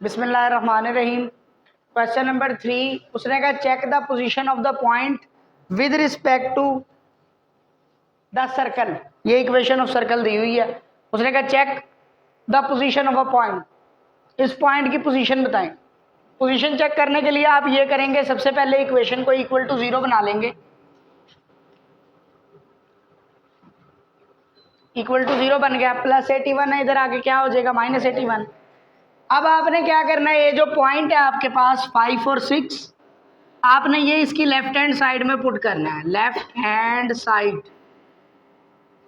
बिस्मिल्लाहिर्रहमानिर्रहीम। Question number 3, उसने कहा check the position of the point with respect to the circle. ये equation of circle दी हुई है। उसने कहा check the position of a point, इस पॉइंट की पोजीशन बताएं। पोजीशन चेक करने के लिए आप ये करेंगे, सबसे पहले इक्वेशन को इक्वल टू 0 बना लेंगे। इक्वल टू 0 बन गया, प्लस 81 है, इधर आके क्या हो जाएगा माइनस 81। अब आपने क्या करना है, ये जो पॉइंट है आपके पास 5 और 6, आपने ये इसकी लेफ्ट हैंड साइड में पुट करना है। लेफ्ट हैंड साइड,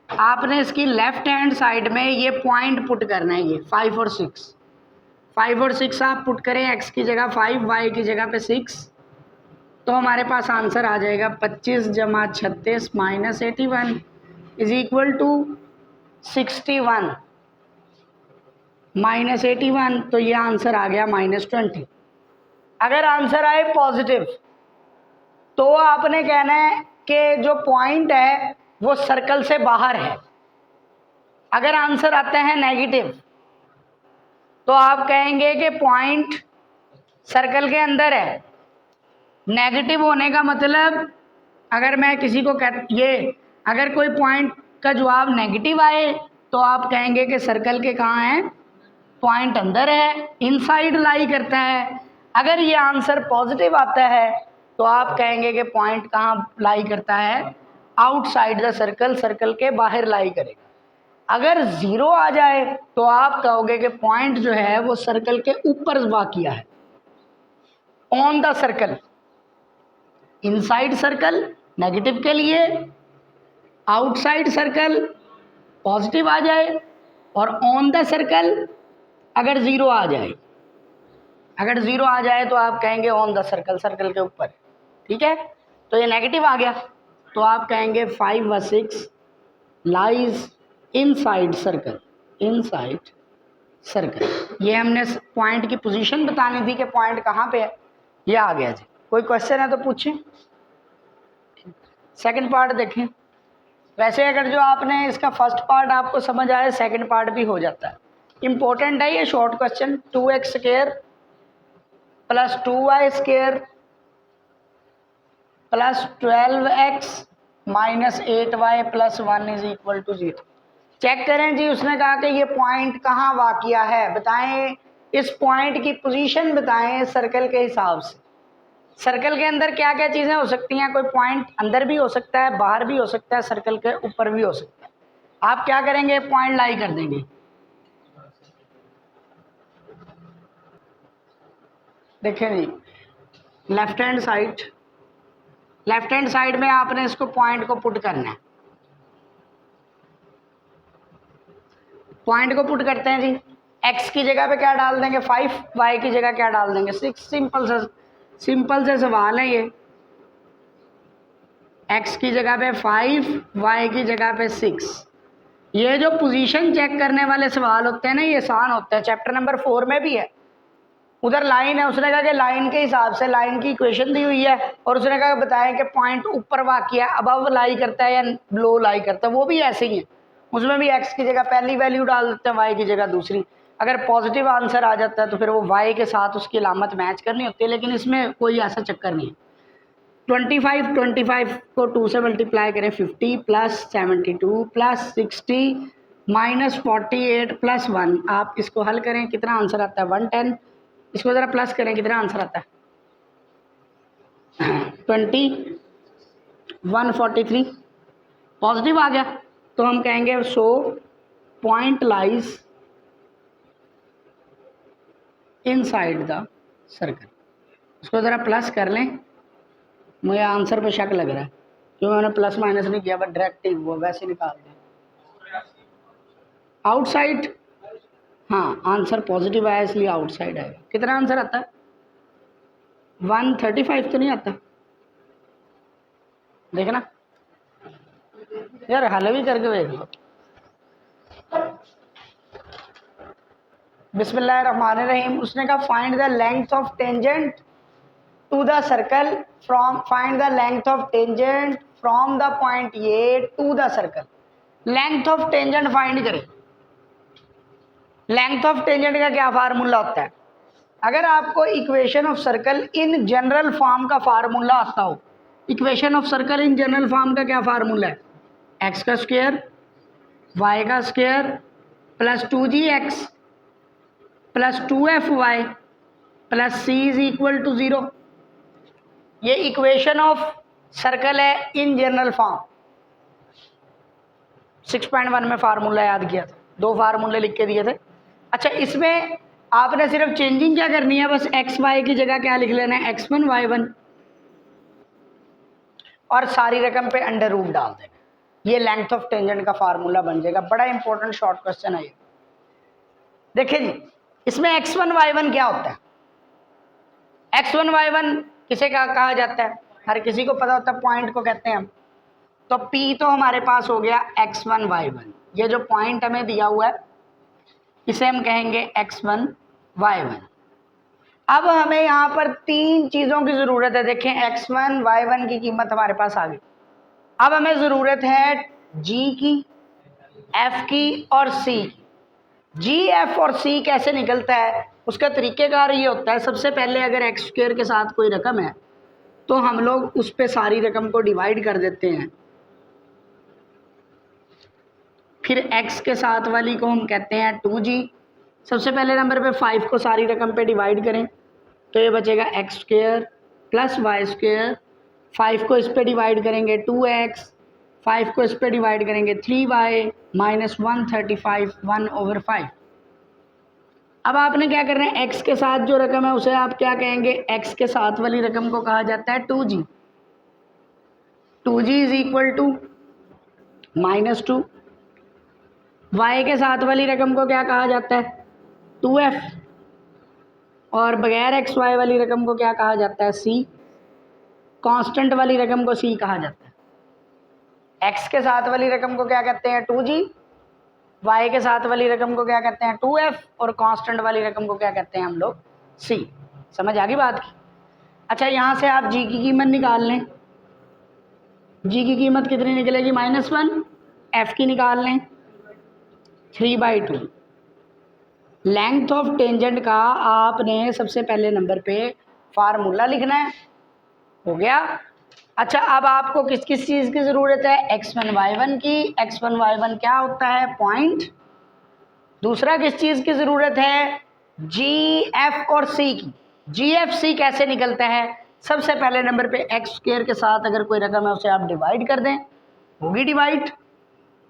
आपने इसकी लेफ्ट हैंड साइड में ये पॉइंट पुट करना है, ये 5 और 6। 5 और 6 आप पुट करें, x की जगह 5, y की जगह पे 6, तो हमारे पास आंसर आ जाएगा 25 जमा 36 minus 81 is equal to 61 minus 81, तो ये आंसर आ गया -20। अगर आंसर आए पॉजिटिव तो आपने कहना है कि जो पॉइंट है वो सर्कल से बाहर है। अगर आंसर आता है नेगेटिव तो आप कहेंगे कि पॉइंट सर्कल के अंदर है। नेगेटिव होने का मतलब, अगर मैं किसी को अगर कोई पॉइंट का जवाब नेगेटिव आए तो आप कहेंगे कि सर्कल के कहाँ है, पॉइंट अंदर है, इनसाइड लाई करता है। अगर ये आंसर पॉजिटिव आता है तो आप कहेंगे कि पॉइंट कहाँ लाई करता है, आउटसाइड द सर्कल, सर्कल के बाहर लाई करेगा। अगर 0 आ जाए तो आप कहोगे कि पॉइंट जो है वो सर्कल के ऊपर वाक़िया है, on the circle. Inside circle negative के लिए, आउटसाइड सर्कल पॉजिटिव आ जाए, और ऑन द सर्कल अगर 0 आ जाए। अगर 0 आ जाए तो आप कहेंगे ऑन द सर्कल, सर्कल के ऊपर। ठीक है, तो ये नेगेटिव आ गया तो आप कहेंगे 5 व 6 lies inside circle, inside circle. ये हमने पॉइंट की पोजीशन बतानी थी कि पॉइंट कहाँ पे है, ये आ गया जी। कोई क्वेश्चन है तो पूछें। सेकंड पार्ट देखें। वैसे अगर जो आपने इसका फर्स्ट पार्ट आपको समझ आए, सेकंड पार्ट भी हो जाता है। इंपॉर्टेंट है ये short question. 2x square plus 2y square plus 12x minus 8y plus 1 is equal to 0। Check करें जी, उसने कहा कि ये पॉइंट कहाँ वाक़िया है, बताएं इस पॉइंट की पोजीशन बताएं सर्कल के हिसाब से। सर्कल के अंदर क्या क्या चीज़ें हो सकती हैं, कोई पॉइंट अंदर भी हो सकता है, बाहर भी हो सकता है, सर्कल के ऊपर भी हो सकता है। आप क्या करेंगे, पॉइंट लाई कर देंगे। देखें जी, left hand side, left hand side में आपने इसको पॉइंट को पुट करना है। पॉइंट को पुट करते हैं जी। x की जगह पे क्या डाल देंगे 5, y की जगह क्या डाल देंगे 6। सिंपल से सवाल है ये। x की जगह पे 5, y की जगह पे 6। ये जो पोजीशन चेक करने वाले सवाल होते हैं ना, ये आसान होते हैं। चैप्टर नंबर 4 में भी है। उधर लाइन है, उसने कहा कि लाइन के हिसाब से लाइन की इक्वेशन दी हुई है, और उसने कहा बताएं कि पॉइंट ऊपर वाक़िया अबव लाई करता है या लो लाई करता है। वो भी ऐसे ही है, उसमें भी x की जगह पहली वैल्यू डाल देते हैं, y की जगह दूसरी। अगर पॉजिटिव आंसर आ जाता है तो फिर वो y के साथ उसकी अलामत मैच करनी होती है, लेकिन इसमें कोई ऐसा चक्कर नहीं है। 25 को 2 से मल्टीप्लाई करें 50 प्लस 72 प्लस 60 माइनस 48 प्लस 1। आप इसको हल करें, कितना आंसर आता है 110। इसको ज़रा प्लस करें, कितना आंसर आता है 143। पॉजिटिव आ गया तो हम कहेंगे so point lies inside the circle. इसको ज़रा प्लस कर लें, मुझे आंसर पे शक लग रहा है क्योंकि मैंने प्लस माइनस नहीं किया, बट डायरेक्ट ही वो वैसे निकाल दें। आउटसाइड, हाँ आंसर पॉजिटिव आया इसलिए आउटसाइड आएगा। कितना आंसर आता है 135 तो नहीं आता। देखना यार, हल भी करके देख लो। बिस्मिल्लाहिर्रहमानिर्रहीम। उसने कहा find the length of tangent to the circle from, find the length of tangent from the point A to the circle. Length of tangent फाइंड करें। लेंथ ऑफ टेंजेंट का क्या फार्मूला होता है, अगर आपको equation of circle in general form का formula आता हो, equation of circle in general form का क्या फार्मूला है? एक्स का स्क्वायर वाई का square plus 2gx plus 2fy plus C is equal to 0। ये इक्वेशन ऑफ सर्कल है इन जनरल फॉर्म। 6.1 में फार्मूला याद किया था, 2 फार्मूले लिख के दिए थे। अच्छा, इसमें आपने सिर्फ चेंजिंग क्या करनी है, बस एक्स वाई की जगह क्या लिख लेना है, x1 y1, और सारी रकम पे अंडर रूट डाल देना। ये लेंथ ऑफ टेंजेंट का फार्मूला बन जाएगा। बड़ा इंपॉर्टेंट शॉर्ट क्वेश्चन है ये। देखिए जी, इसमें x1 y1 क्या होता है? x1 y1 किसे कहा जाता है? हर किसी को पता होता है, पॉइंट को कहते हैं हम। तो P तो हमारे पास हो गया x1 y1। ये जो पॉइंट हमें दिया हुआ है इसे हम कहेंगे x1 y1। अब हमें यहाँ पर 3 चीज़ों की ज़रूरत है। देखें, x1 y1 की कीमत हमारे पास आ गई। अब हमें ज़रूरत है g की, f की और c की। g, f और c कैसे निकलता है, उसका तरीक़ेकार ये होता है। सबसे पहले अगर एक्स स्क्वायर के साथ कोई रकम है तो हम लोग उस पे सारी रकम को डिवाइड कर देते हैं। फिर x के साथ वाली को हम कहते हैं 2g। सबसे पहले नंबर पे 5 को सारी रकम पे डिवाइड करें तो ये बचेगा X square plus Y square. 5 को इस पे डिवाइड करेंगे 2x, 5 को इस पे डिवाइड करेंगे 3y माइनस 135 1/5। अब आपने क्या करना है, x के साथ जो रकम है उसे आप क्या कहेंगे, x के साथ वाली रकम को कहा जाता है 2g। 2g is equal to -2। y के साथ वाली रकम को क्या कहा जाता है, 2f। और बगैर एक्स वाई वाली रकम को क्या कहा जाता है, c। कांस्टेंट वाली रकम को c कहा जाता है। x के साथ वाली रकम को क्या कहते हैं, 2g। y के साथ वाली रकम को क्या कहते हैं, 2f। और कांस्टेंट वाली रकम को क्या कहते हैं हम लोग, c। समझ आ गई बात की? अच्छा, यहाँ से आप g की कीमत निकाल लें। g की कीमत कितनी निकलेगी, -1। f की निकाल लें 3/2। लेंथ ऑफ टेंजेंट का आपने सबसे पहले नंबर पे फार्मूला लिखना है। हो गया। अच्छा, अब आपको किस किस चीज़ की ज़रूरत है, x1 y1 की। x1 y1 क्या होता है, पॉइंट। दूसरा किस चीज़ की ज़रूरत है, g, f और c की। g, f, c कैसे निकलता है, सबसे पहले नंबर पे एक्स स्क्वायर के साथ अगर कोई रकम है उसे आप डिवाइड कर दें, होगी डिवाइड।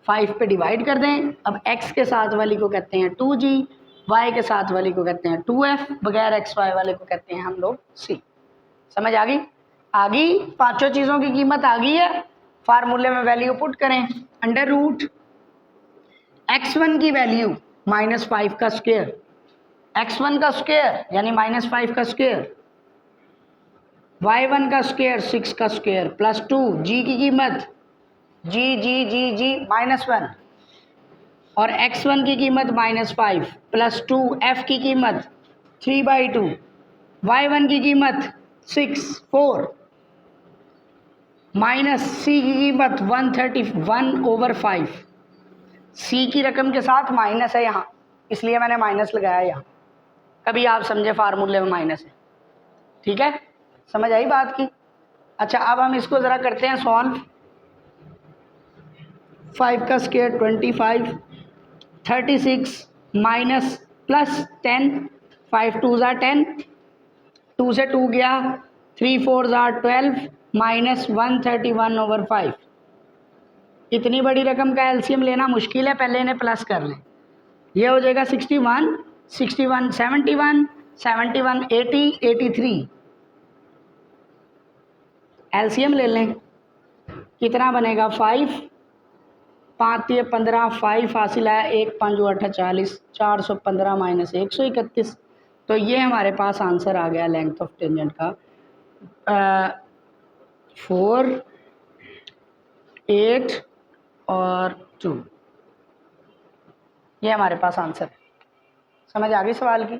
5 पे डिवाइड कर दें। अब x के साथ वाली को कहते हैं 2g, y के साथ वाली को कहते हैं 2f, बगैर एक्स वाई वाले को कहते हैं हम लोग c। समझ आ गई? आ गई, पांचों चीज़ों की कीमत आ गई है। फार्मूले में वैल्यू पुट करें, अंडर रूट x1 की वैल्यू -5 का स्क्वायर, x1 का स्क्वायर यानी -5 का स्क्वायर, y1 का स्क्वायर 6 का स्क्वायर प्लस 2, g की कीमत g -1 और x1 की कीमत -5 प्लस 2, f की कीमत 3/2, y1 की कीमत 4 माइनस सी की कीमत 131/5। सी की रकम के साथ माइनस है यहाँ, इसलिए मैंने माइनस लगाया यहाँ। कभी आप समझे फार्मूले में माइनस है, ठीक है? समझ आई बात की? अच्छा, अब हम इसको ज़रा करते हैं सॉल्व। 5 का स्क्वायर 25, 36 माइनस प्लस 10, 5 2 ज़ा 10, 2 से 2 गया, 3 4 ज़ा 12 माइनस 131/5। इतनी बड़ी रकम का एलसीएम लेना मुश्किल है, पहले इन्हें प्लस कर लें। ये हो जाएगा 61, 61 71, 71 80, 83। एलसीएम ले लें, कितना बनेगा 5, 5 3 15, 5 हासिल है, 1 5 8 40, 415 माइनस 131। तो ये हमारे पास आंसर आ गया लेंथ ऑफ टेंजेंट का 4 8 और 2। ये हमारे पास आंसर है। समझ आ गई सवाल की?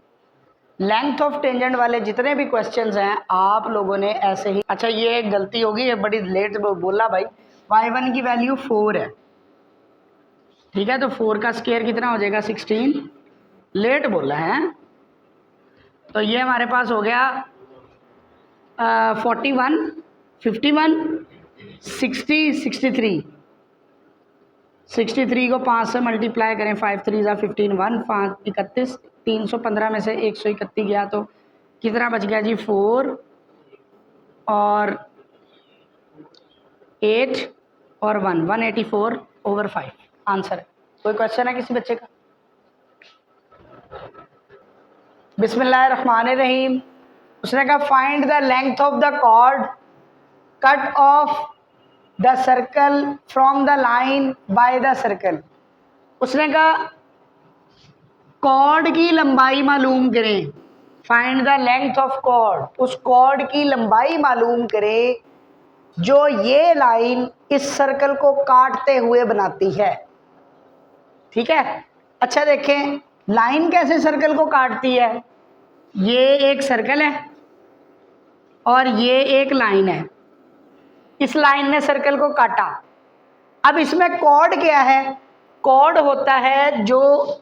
लेंथ ऑफ टेंजेंट वाले जितने भी क्वेश्चंस हैं आप लोगों ने ऐसे ही। अच्छा, ये एक गलती होगी, ये बड़ी लेट बोला भाई। y1 की वैल्यू 4 है, ठीक है? तो 4 का स्क्वायर कितना हो जाएगा, 16। लेट बोला है, तो ये हमारे पास हो गया 41, 51, 60, 63। 63 को 5 से मल्टीप्लाई करें, 5 3 ज़ा 15, 1 5 31, 315 में से 131 गया तो कितना बच गया जी? 4 और 8 और 1, 184/5 आंसर है। कोई क्वेश्चन है किसी बच्चे का? बिस्मिल्लाहिर्रहमानिर्रहीम। उसने कहा find the length of the chord cut off the circle from the line by the circle. उसने कहा कॉर्ड की लंबाई मालूम करें। Find the length of chord, उस कॉर्ड की लंबाई मालूम करें जो ये लाइन इस सर्कल को काटते हुए बनाती है। ठीक है, अच्छा देखें लाइन कैसे सर्कल को काटती है। ये एक सर्कल है और ये एक लाइन है, इस लाइन ने सर्कल को काटा। अब इसमें कॉर्ड क्या है? कॉर्ड होता है जो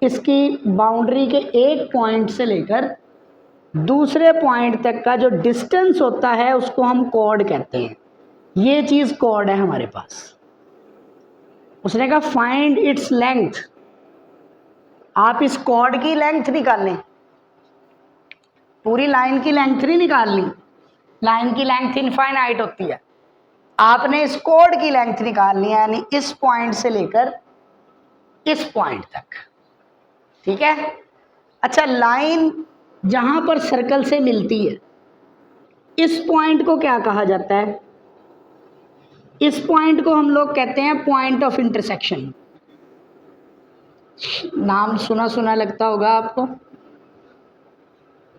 इसकी बाउंड्री के एक पॉइंट से लेकर दूसरे पॉइंट तक का जो डिस्टेंस होता है उसको हम कॉर्ड कहते हैं। ये चीज कॉर्ड है हमारे पास। उसने कहा फाइंड इट्स लेंथ। आप इस कॉर्ड की लेंथ निकालें, पूरी लाइन की लेंथ नहीं निकालनी, लाइन की लेंथ इनफाइनाइट होती है। आपने इस कॉर्ड की लेंथ निकालनी है, यानी इस पॉइंट से लेकर इस पॉइंट तक। ठीक है, अच्छा लाइन जहां पर सर्कल से मिलती है इस पॉइंट को क्या कहा जाता है? इस पॉइंट को हम लोग कहते हैं पॉइंट ऑफ इंटरसेक्शन। नाम सुना सुना लगता होगा आपको।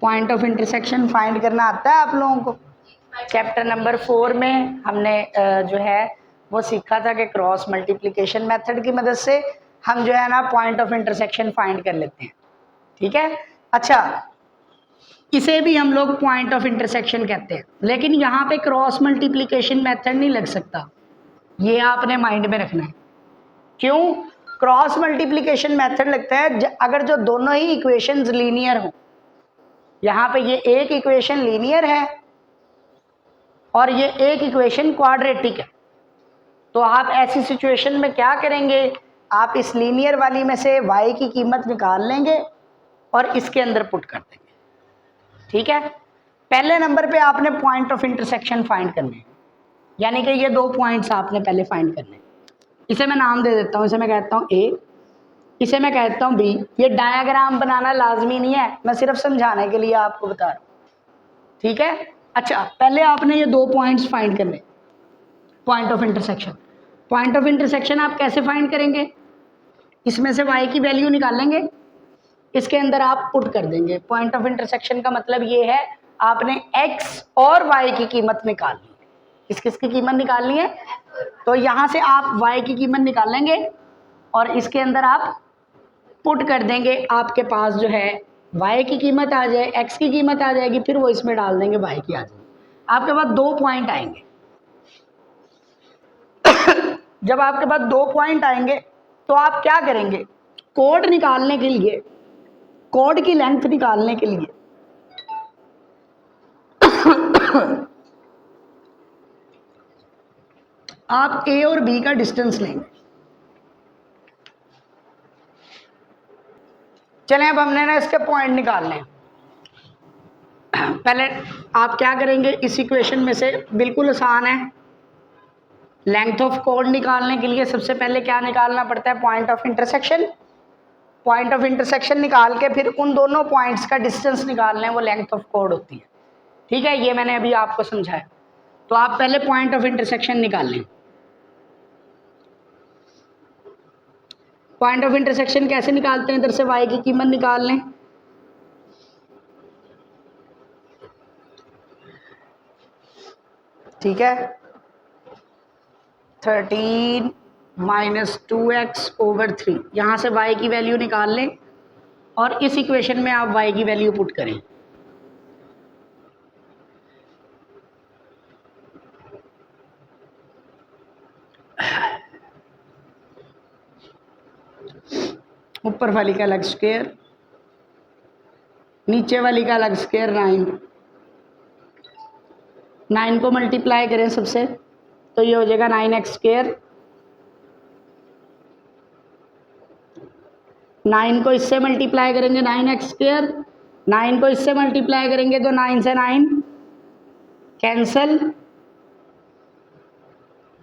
पॉइंट ऑफ इंटरसेक्शन फाइंड करना आता है आप लोगों को? चैप्टर नंबर 4 में हमने जो है वो सीखा था कि क्रॉस मल्टीप्लिकेशन मेथड की मदद से हम जो है ना पॉइंट ऑफ इंटरसेक्शन फाइंड कर लेते हैं। ठीक है, अच्छा इसे भी हम लोग पॉइंट ऑफ इंटरसेक्शन कहते हैं, लेकिन यहाँ पे क्रॉस मल्टीप्लिकेशन मेथड नहीं लग सकता, ये आपने माइंड में रखना है। क्यों? क्रॉस मल्टीप्लिकेशन मेथड लगता है अगर जो दोनों ही इक्वेशंस लीनियर हो। यहाँ पे ये एक इक्वेशन लीनियर है और ये एक इक्वेशन क्वाड्रेटिक है, तो आप ऐसी सिचुएशन में क्या करेंगे? आप इस लीनियर वाली में से y की कीमत निकाल लेंगे और इसके अंदर पुट कर देंगे। ठीक है, पहले नंबर पे आपने पॉइंट ऑफ इंटरसेक्शन फाइंड करने, यानी कि ये दो पॉइंट्स आपने पहले फाइंड करने। इसे मैं नाम दे देता हूँ, इसे मैं कहता हूँ A, इसे मैं कहता हूँ B। ये डायग्राम बनाना लाजमी नहीं है, मैं सिर्फ समझाने के लिए आपको बता रहा हूँ। ठीक है, अच्छा पहले आपने ये दो पॉइंट्स फाइंड करने, point of intersection. Point of intersection आप कैसे फाइंड करेंगे? इसमें से y की वैल्यू निकालेंगे, इसके अंदर आप पुट कर देंगे। पॉइंट ऑफ इंटरसेक्शन का मतलब ये है आपने x और y की कीमत निकालनी है। किस किस की कीमत निकालनी है? तो यहाँ से आप y की कीमत निकालेंगे और इसके अंदर आप पुट कर देंगे। आपके पास जो है y की कीमत आ जाए, x की कीमत आ जाएगी, फिर वो इसमें डाल देंगे, y की आ जाएगी। आपके पास दो पॉइंट आएंगे। जब आपके पास दो पॉइंट आएंगे तो आप क्या करेंगे? कोड निकालने के लिए, कोड की लेंथ निकालने के लिए आप A और B का डिस्टेंस लेंगे। चलें अब हमने ना इसके पॉइंट निकालने हैं। पहले आप क्या करेंगे? इस इक्वेशन में से बिल्कुल आसान है, लेंथ ऑफ कोड निकालने के लिए सबसे पहले क्या निकालना पड़ता है? Point of intersection. Point of intersection निकाल के फिर उन दोनों पॉइंट्स का डिस्टेंस निकालना है, वो लेंथ ऑफ कोड होती है। ठीक है, ये मैंने अभी आपको समझाया। तो आप पहले पॉइंट ऑफ इंटरसेक्शन निकाल लें। पॉइंट ऑफ इंटरसेक्शन कैसे निकालते हैं? इधर से y की कीमत निकाल लें, ठीक है, 13 - 2x/3। यहाँ से y की वैल्यू निकाल लें और इस इक्वेशन में आप y की वैल्यू पुट करें। ऊपर वाली का अलग स्क्वायर नीचे वाली का अलग स्क्वायर 9, 9 को मल्टीप्लाई करें सबसे तो ये हो जाएगा 9x²। 9 को इससे मल्टीप्लाई करेंगे 9x², 9 को इससे मल्टीप्लाई करेंगे तो 9 से 9 कैंसल,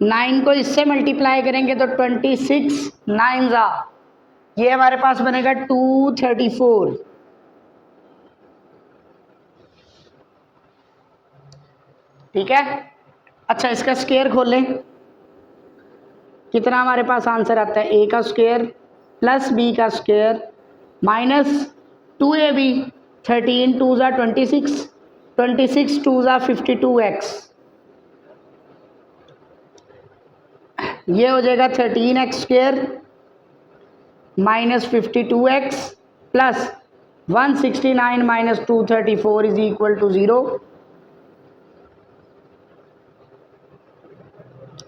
9 को इससे मल्टीप्लाई करेंगे तो 26 9 जा, ये हमारे पास बनेगा 234। ठीक है। अच्छा इसका स्क्वायर खोल लें, कितना हमारे पास आंसर आता है, a का स्क्वायर प्लस b का स्क्वायर माइनस 2ab, 13 2 ज़ा 26, 26 2 ज़ा 52x, ये हो जाएगा 13x² minus 52x plus 169 minus 234 is equal to 0,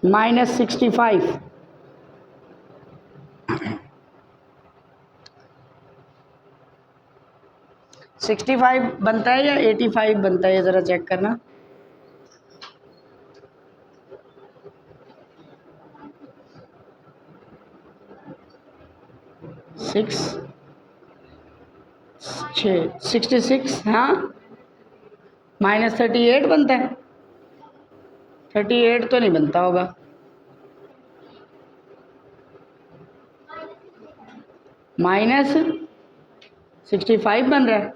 minus 65। $65 बनता है या 85 बनता है, ज़रा चेक करना। $66 हाँ, माइनस 38 बनता है, 38 तो नहीं बनता होगा, माइनस 65 बन रहा है।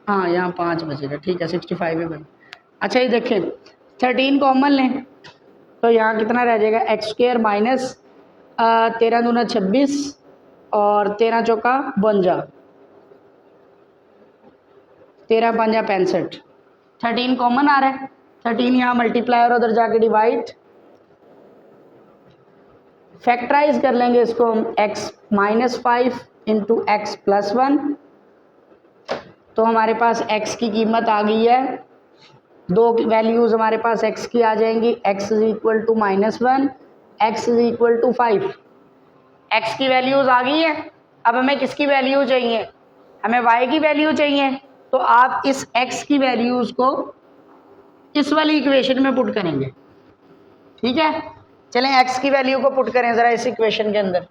हाँ यहाँ 5 बचेगा, ठीक है 65 ही बन। अच्छा ये देखें 13 कॉमन लें तो यहाँ कितना रह जाएगा, x² माइनस 13 दूना 26 और 13 चौका 52, 13 पंजा 65, 13 कॉमन आ रहा है, 13 यहाँ मल्टीप्लाई और उधर जाके डिवाइड, फैक्टराइज कर लेंगे इसको हम, x minus 5 into x plus 1, तो हमारे पास x की कीमत आ गई है, दो वैल्यूज़ हमारे पास x की आ जाएंगी, x is equal to -1, x is equal to 5। x की वैल्यूज़ आ गई है, अब हमें किसकी वैल्यू चाहिए, हमें y की वैल्यू चाहिए, तो आप इस x की वैल्यूज़ को इस वाली इक्वेशन में पुट करेंगे। ठीक है, चलें x की वैल्यू को पुट करें ज़रा इस इक्वेशन के अंदर।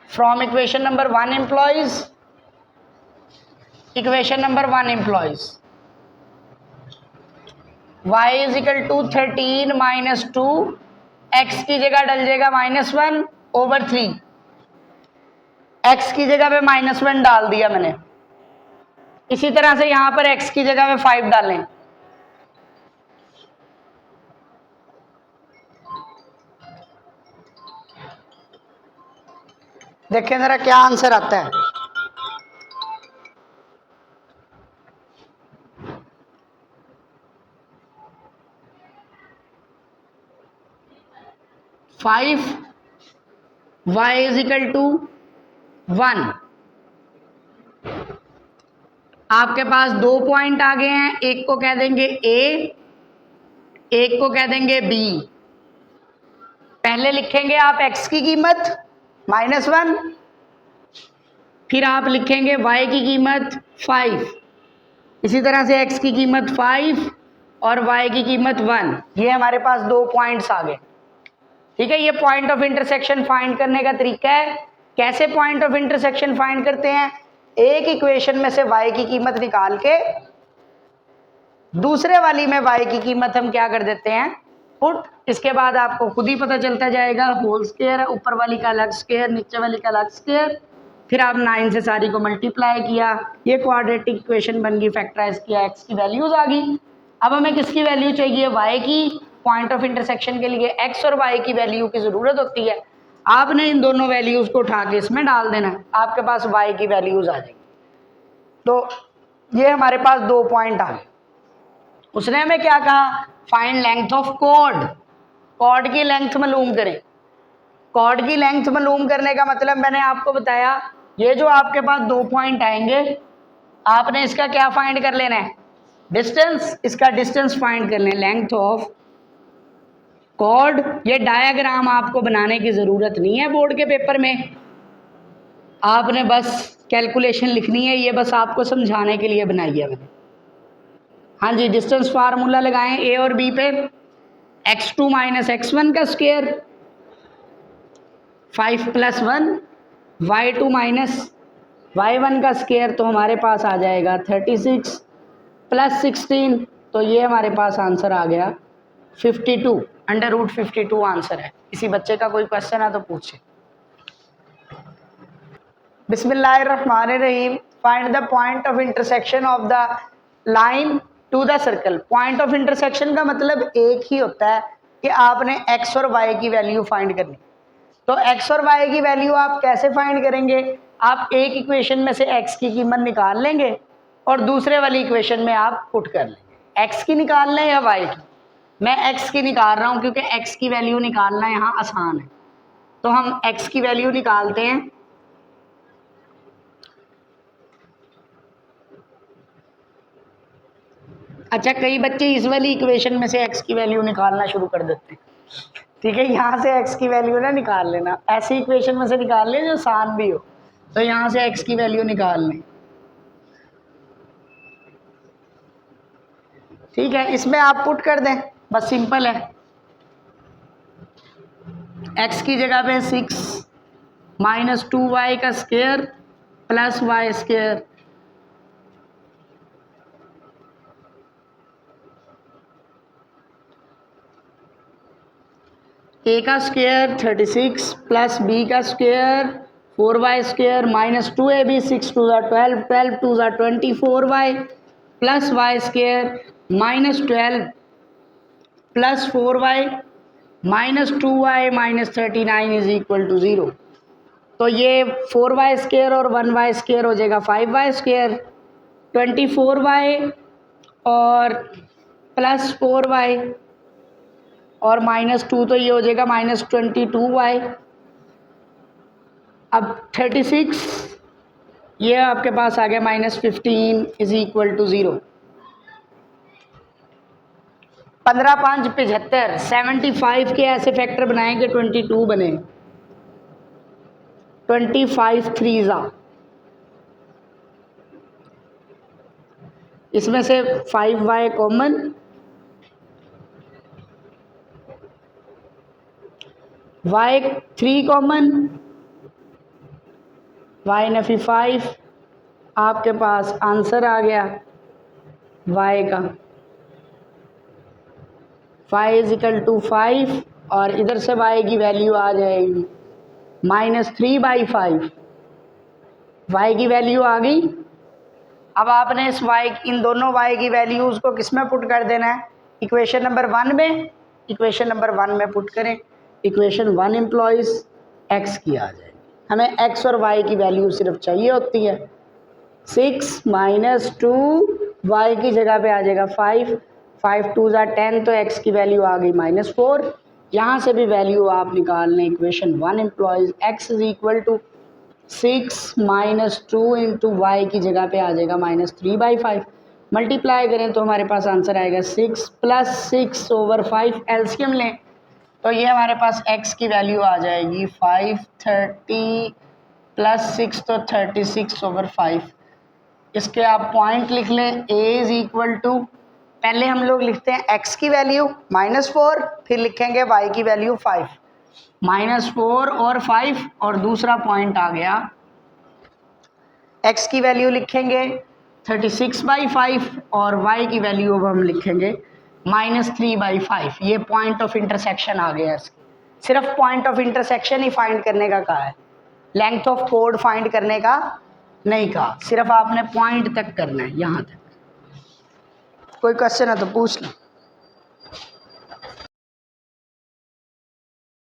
From equation number 1 implies, equation number 1 implies, y is equal to 13 minus 2, x की जगह डल जाएगा -1 ओवर 3, x की जगह पे -1 डाल दिया मैंने, इसी तरह से यहां पर x की जगह पे 5 डालें, देखें जरा क्या आंसर आता है। Five y is equal to 1, आपके पास दो पॉइंट आ गए हैं, एक को कह देंगे A, एक को कह देंगे B। पहले लिखेंगे आप x की कीमत -1, फिर आप लिखेंगे y की कीमत 5, इसी तरह से x की कीमत 5 और y की कीमत 1, ये हमारे पास दो पॉइंट्स आ गए। ठीक है, ये पॉइंट ऑफ इंटरसेक्शन फाइंड करने का तरीका है। कैसे पॉइंट ऑफ इंटरसेक्शन फाइंड करते हैं, एक इक्वेशन में से y की कीमत निकाल के दूसरे वाली में y की कीमत हम क्या कर देते हैं, पुट, इसके बाद आपको खुद ही पता चलता जाएगा, होल स्क्वायर है, ऊपर वाली का अलग स्क्वायर, नीचे वाली का अलग स्क्वायर, फिर आप 9 से सारी को मल्टीप्लाई किया, ये क्वाड्रेटिक इक्वेशन बन गई, फैक्टराइज किया, x की वैल्यूज आ गई। अब हमें किसकी वैल्यू चाहिए, y की। पॉइंट ऑफ इंटरसेक्शन के लिए x और y की वैल्यू की ज़रूरत होती है, आपने इन दोनों वैल्यूज़ को उठा के इसमें डाल देना, आपके पास y की वैल्यूज़ आ जाएगी। तो ये हमारे पास दो पॉइंट आ गए। उसने हमें क्या कहा, find length of chord, chord की लेंथ मालूम करें। कॉर्ड की लेंथ मालूम करने का मतलब मैंने आपको बताया, ये जो आपके पास दो पॉइंट आएंगे, आपने इसका क्या फाइंड कर लेना है, डिस्टेंस, इसका डिस्टेंस फाइंड कर लें, लेंथ ऑफ कॉर्ड। ये डायग्राम आपको बनाने की ज़रूरत नहीं है बोर्ड के पेपर में, आपने बस कैलकुलेशन लिखनी है, ये बस आपको समझाने के लिए बनाई है मैंने। हाँ जी, डिस्टेंस फार्मूला लगाएं ए और बी पे। x2 माइनस x1 का स्क्वायर 5 + 1, y2 माइनस y1 का स्क्वायर, तो हमारे पास आ जाएगा 36 + 16, तो ये हमारे पास आंसर आ गया 52, √52 आंसर है। किसी बच्चे का कोई क्वेश्चन है तो पूछे। बिस्मिल्लाहिर्रहमानिर्रहीम। Find the point of intersection of the line to the circle. Point of intersection का मतलब एक ही होता है कि आपने x और y की वैल्यू फाइंड करनी। तो x और y की वैल्यू आप कैसे फाइंड करेंगे? आप एक इक्वेशन में से x की कीमत निकाल लेंगे और दूसरे वाली इक्वेशन में आप पुट कर लेंगे। x की निकाल लें या y की? मैं x की निकाल रहा हूं क्योंकि x की वैल्यू निकालना यहाँ आसान है, तो हम x की वैल्यू निकालते हैं। अच्छा, कई बच्चे इस वाली इक्वेशन में से x की वैल्यू निकालना शुरू कर देते हैं। ठीक है, यहाँ से x की वैल्यू ना निकाल लेना, ऐसी इक्वेशन में से निकाल लें जो आसान भी हो। तो यहाँ से x की वैल्यू निकाल लें। ठीक है, इसमें आप पुट कर दें, बस सिंपल है। x की जगह पे 6 माइनस 2y का square plus y square, a का स्क्वायर 36 प्लस b का square 4y square minus 2ab 6 2 12 12 2 24y plus y square minus 12 plus 4y minus 2y minus 39 is equal to 0। तो ये 4y स्क्वायर और 1y square हो जाएगा 5y square, 24y और plus 4y और minus 2, तो ये हो जाएगा माइनस 22y। अब 36 ये आपके पास आ गया माइनस 15 इज इक्वल टू 0। 15 5 75, 75 के ऐसे फैक्टर बनाए कि 22 बने। 25 3 इसमें से 5y common, y 3 common, y Nafi 5, आपके पास आंसर आ गया y का। y इज इक्वल टू 5 और इधर से y की वैल्यू आ जाएगी -3/5। y की वैल्यू आ गई। अब आपने इस y, इन दोनों y की वैल्यूज़ को किस में पुट कर देना है? इक्वेशन नंबर 1 में। इक्वेशन नंबर 1 में पुट करें। इक्वेशन 1 एम्प्लॉइज x की आ जाएगी। हमें x और y की वैल्यू सिर्फ चाहिए होती है। 6 माइनस 2 y की जगह पे आ जाएगा 5, 5 2 10, तो x की वैल्यू आ गई -4। यहाँ से भी वैल्यू आप निकाल लें। Equation 1 implies x is equal to 6 minus 2 into Y की जगह पे आ जाएगा -3/5। मल्टीप्लाई करें तो हमारे पास आंसर आएगा 6 + 6/5। एलसीएम लें तो ये हमारे पास x की वैल्यू आ जाएगी 530 + 6 तो 36/5। इसके आप पॉइंट लिख लें। a इज इक्वल टू, पहले हम लोग लिखते हैं x की वैल्यू -4, फिर लिखेंगे y की वैल्यू 5। -4 और 5 और दूसरा पॉइंट आ गया, x की वैल्यू लिखेंगे 36/5 और y की वैल्यू अब हम लिखेंगे -3/5। ये पॉइंट ऑफ इंटरसेक्शन आ गया। सिर्फ point of intersection he find करने का कहा है, लेंथ ऑफ कोड फाइंड करने का नहीं कहा। सिर्फ आपने पॉइंट तक करना है, यहाँ तक। कोई क्वेश्चन है तो पूछ लो।